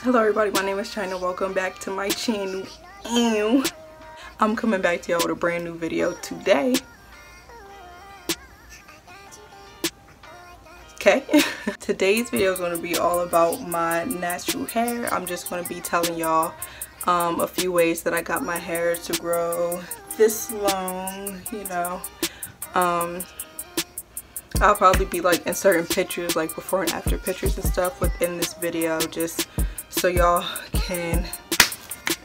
Hello everybody, my name is China. Welcome back to my channel. I'm coming back to y'all with a brand new video today. Okay. Today's video is going to be all about my natural hair. I'm just going to be telling y'all a few ways that I got my hair to grow this long, you know. I'll probably be like inserting pictures, like before and after pictures and stuff within this video, just so y'all can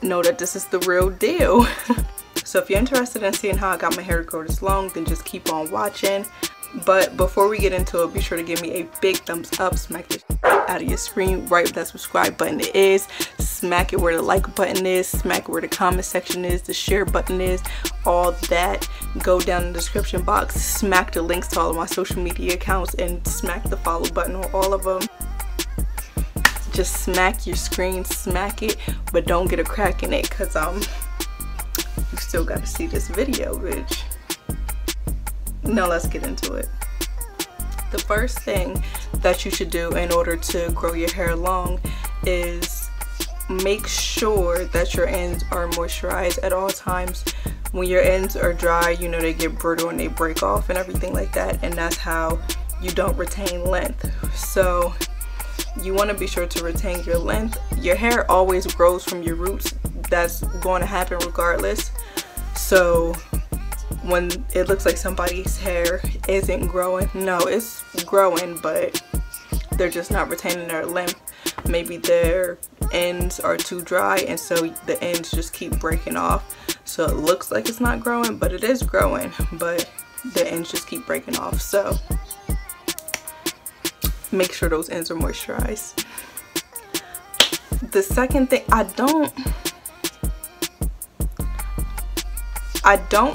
know that this is the real deal. So if you're interested in seeing how I got my hair to grow this long, then just keep on watching. But before we get into it, be sure to give me a big thumbs up, smack the out of your screen right where that subscribe button is, smack it where the like button is, smack it where the comment section is, the share button is, all that. Go down in the description box, smack the links to all of my social media accounts, and smack the follow button on all of them. Just smack your screen, smack it, but don't get a crack in it, because you still got to see this video, bitch. Now let's get into it. The first thing that you should do in order to grow your hair long is make sure that your ends are moisturized at all times. When your ends are dry, you know, they get brittle and they break off and everything like that, and that's how you don't retain length. So you want to be sure to retain your length. Your hair always grows from your roots. That's going to happen regardless. So when it looks like somebody's hair isn't growing, no, it's growing, but they're just not retaining their length. Maybe their ends are too dry, and so the ends just keep breaking off. So it looks like it's not growing, but it is growing, but the ends just keep breaking off. So make sure those ends are moisturized. The second thing, I don't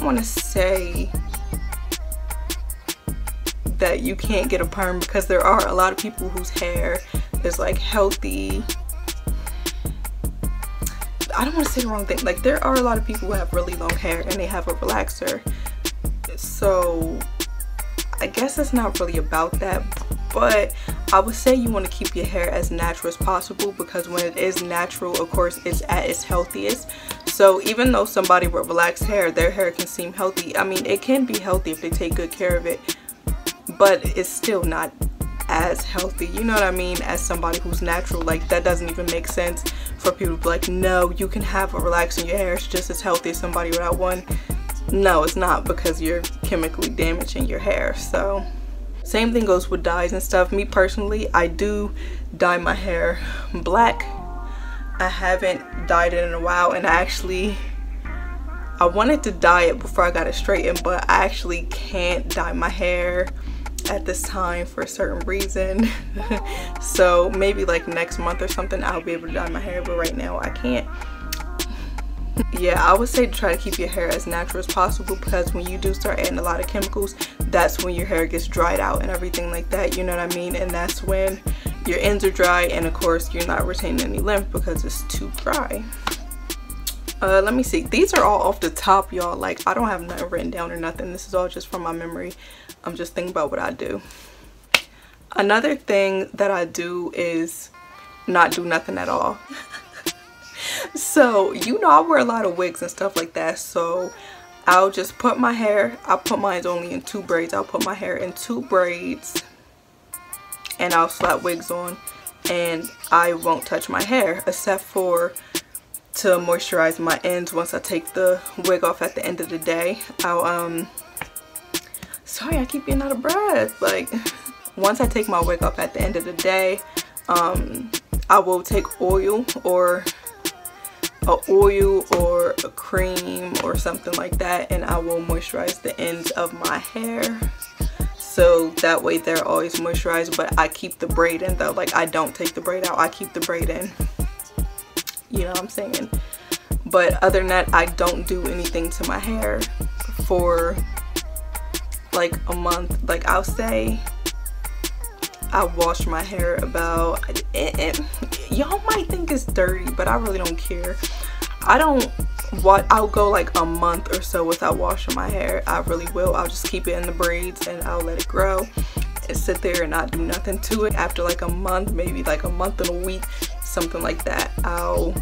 want to say that you can't get a perm, because there are a lot of people whose hair is like healthy. I don't want to say the wrong thing. Like, there are a lot of people who have really long hair and they have a relaxer. So I guess it's not really about that, but I would say you want to keep your hair as natural as possible, because when it is natural, of course, it's at its healthiest. So even though somebody with relaxed hair, their hair can seem healthy, I mean, it can be healthy if they take good care of it, but it's still not as healthy, you know what I mean, as somebody who's natural. Like, that doesn't even make sense for people to be like, no, you can have a relax in your hair, it's just as healthy as somebody without one. No, it's not, because you're chemically damaging your hair. So same thing goes with dyes and stuff. Me personally, I do dye my hair black. I haven't dyed it in a while, and I wanted to dye it before I got it straightened, but I actually can't dye my hair at this time for a certain reason. So maybe like next month or something I'll be able to dye my hair, but right now I can't. Yeah, I would say to try to keep your hair as natural as possible, because when you do start adding a lot of chemicals, that's when your hair gets dried out and everything like that, you know what I mean? And that's when your ends are dry, and of course you're not retaining any length because it's too dry. Let me see, these are all off the top, y'all. Like, I don't have nothing written down or nothing. This is all just from my memory. I'm just thinking about what I do. Another thing that I do is not do nothing at all. So, you know, I wear a lot of wigs and stuff like that, so I'll just put my hair, I'll put mine only in 2 braids. I'll put my hair in 2 braids and I'll slap wigs on, and I won't touch my hair except for to moisturize my ends. Once I take the wig off at the end of the day, I'll sorry, I keep getting out of breath. Like, once I take my wig off at the end of the day, I will take oil or a cream or something like that, and I will moisturize the ends of my hair, so that way they're always moisturized. But I keep the braid in though. Like, I don't take the braid out, I keep the braid in, you know what I'm saying? But other than that, I don't do anything to my hair for like a month. Like, I'll say I wash my hair about, y'all might think it's dirty, but I really don't care. I'll go like a month or so without washing my hair. I really will. I'll just keep it in the braids and I'll let it grow and sit there and not do nothing to it. After like a month, maybe like a month and a week, something like that, I'll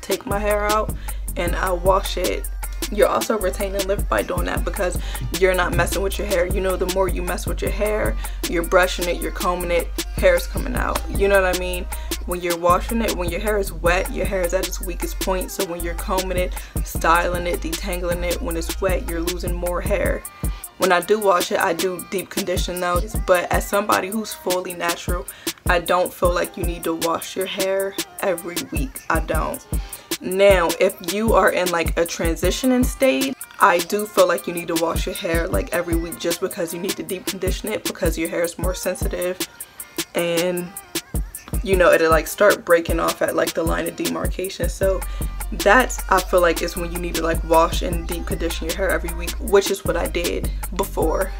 take my hair out and I'll wash it. You're also retaining lift by doing that because you're not messing with your hair. You know, the more you mess with your hair, you're brushing it, you're combing it, hair's coming out. You know what I mean? When you're washing it, when your hair is wet, your hair is at its weakest point. So when you're combing it, styling it, detangling it, when it's wet, you're losing more hair. When I do wash it, I do deep condition though. But as somebody who's fully natural, I don't feel like you need to wash your hair every week. I don't. Now, if you are in like a transitioning state, I do feel like you need to wash your hair like every week, just because you need to deep condition it, because your hair is more sensitive, and you know, it'll like start breaking off at like the line of demarcation. So that's, I feel like, is when you need to like wash and deep condition your hair every week, which is what I did before,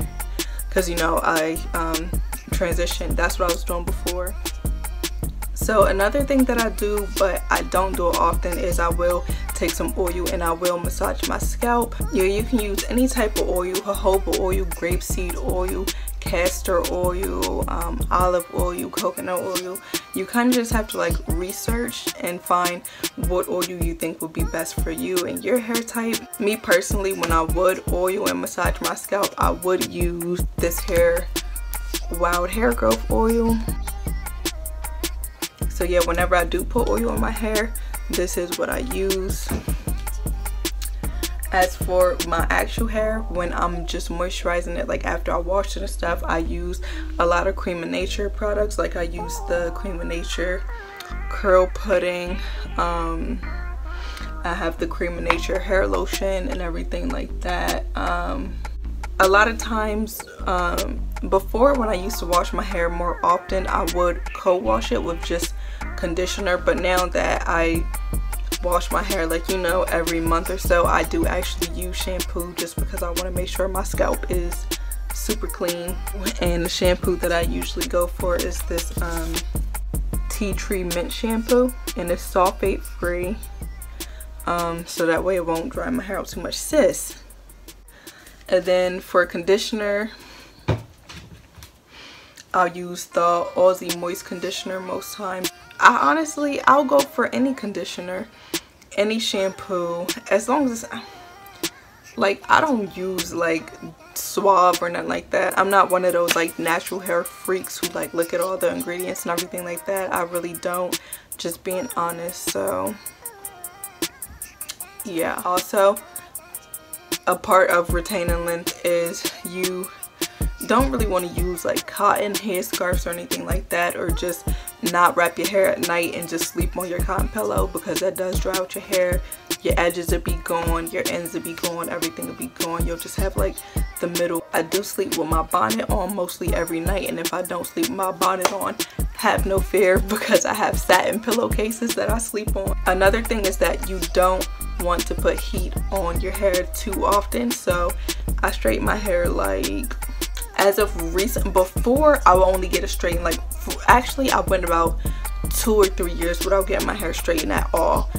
because you know, I transitioned. That's what I was doing before. So another thing that I do, but I don't do it often, is I will take some oil and I will massage my scalp. You can use any type of oil: jojoba oil, grapeseed oil, castor oil, olive oil, coconut oil. You kind of just have to like research and find what oil you think would be best for you and your hair type. Me personally, when I would oil and massage my scalp, I would use this wild hair growth oil. So yeah, whenever I do put oil on my hair, this is what I use. As for my actual hair, when I'm just moisturizing it, like after I wash it and stuff, I use a lot of Cream of Nature products. Like I use the Cream of Nature curl pudding. I have the Cream of Nature hair lotion and everything like that. A lot of times, before, when I used to wash my hair more often, I would co-wash it with just conditioner. But now that I wash my hair, like, you know, every month or so, I do actually use shampoo, just because I want to make sure my scalp is super clean. And the shampoo that I usually go for is this tea tree mint shampoo, and it's sulfate free, so that way it won't dry my hair out too much, sis. And then for conditioner, I'll use the Aussie Moist conditioner most times. I'll go for any conditioner, any shampoo, as long as it's, like, I don't use like Suave or nothing like that. I'm not one of those like natural hair freaks who like look at all the ingredients and everything like that. I really don't, just being honest. So yeah. Also, a part of retaining length is you don't really want to use like cotton hair scarves or anything like that, or just not wrap your hair at night and just sleep on your cotton pillow, because that does dry out your hair. Your edges will be gone, your ends will be gone, everything will be gone. You'll just have like the middle. I do sleep with my bonnet on mostly every night, and if I don't sleep with my bonnet on, have no fear, because I have satin pillowcases that I sleep on. Another thing is that you don't want to put heat on your hair too often. So I straighten my hair, like, as of recent, before I would only get it straightened, like, actually I went about 2 or 3 years without getting my hair straightened at all.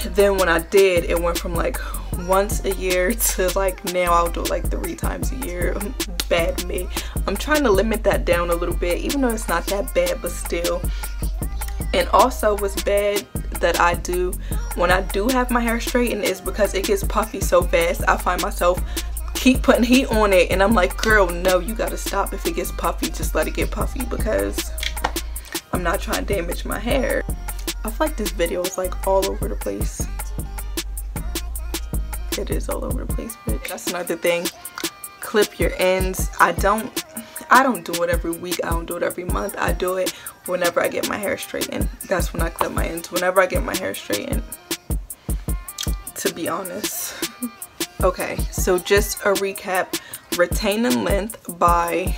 Then when I did, it went from like once a year to like now I'll do it like 3 times a year. Bad me. I'm trying to limit that down a little bit, even though it's not that bad, but still. And also what's bad that I do when I do have my hair straightened is because it gets puffy so fast. I find myself keep putting heat on it, and I'm like, girl, no, you gotta stop. If it gets puffy, just let it get puffy, because I'm not trying to damage my hair. I feel like this video is like all over the place. It is all over the place, but that's another thing. Clip your ends. I don't do it every week. I don't do it every month. I do it whenever I get my hair straightened. That's when I clip my ends, whenever I get my hair straightened, to be honest. Okay, so just a recap: retaining length by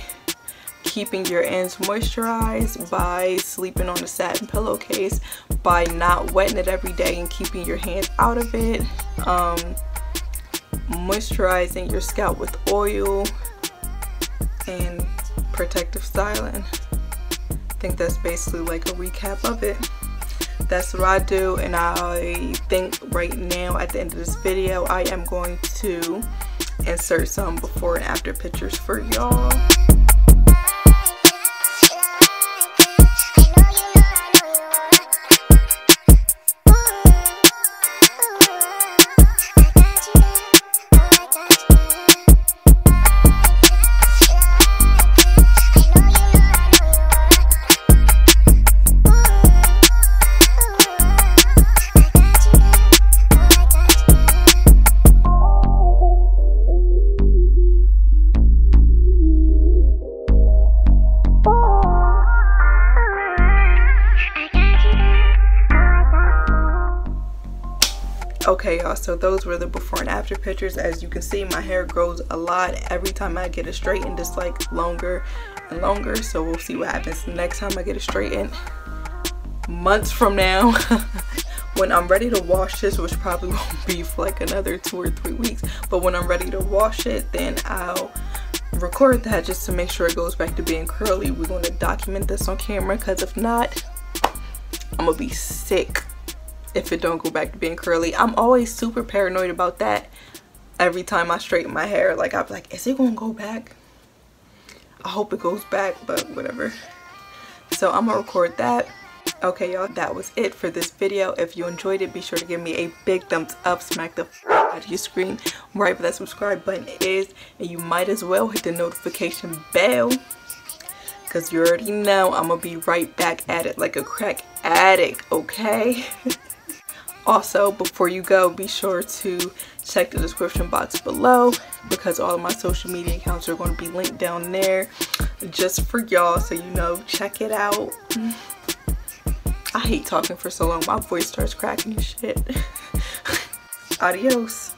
keeping your ends moisturized, by sleeping on a satin pillowcase, by not wetting it every day and keeping your hands out of it, moisturizing your scalp with oil, and protective styling. I think that's basically like a recap of it. That's what I do, and I think right now at the end of this video I am going to insert some before and after pictures for y'all. Okay y'all, so those were the before and after pictures. As you can see, my hair grows a lot every time I get it straightened. It's like longer and longer, so we'll see what happens next time I get it straightened months from now. When I'm ready to wash this, which probably won't be for like another 2 or 3 weeks, but when I'm ready to wash it, then I'll record that just to make sure it goes back to being curly. We're going to document this on camera, because if not, I'm gonna be sick if it don't go back to being curly. I'm always super paranoid about that every time I straighten my hair. Like, I'm like, is it gonna go back? I hope it goes back, but whatever. So I'm gonna record that. Okay y'all, that was it for this video. If you enjoyed it, be sure to give me a big thumbs up, smack the out of your screen right where that subscribe button is, and you might as well hit the notification bell, because you already know I'm gonna be right back at it like a crack addict, okay? Also, before you go, be sure to check the description box below, because all of my social media accounts are going to be linked down there just for y'all, so you know, check it out. I hate talking for so long, my voice starts cracking and shit. Adios.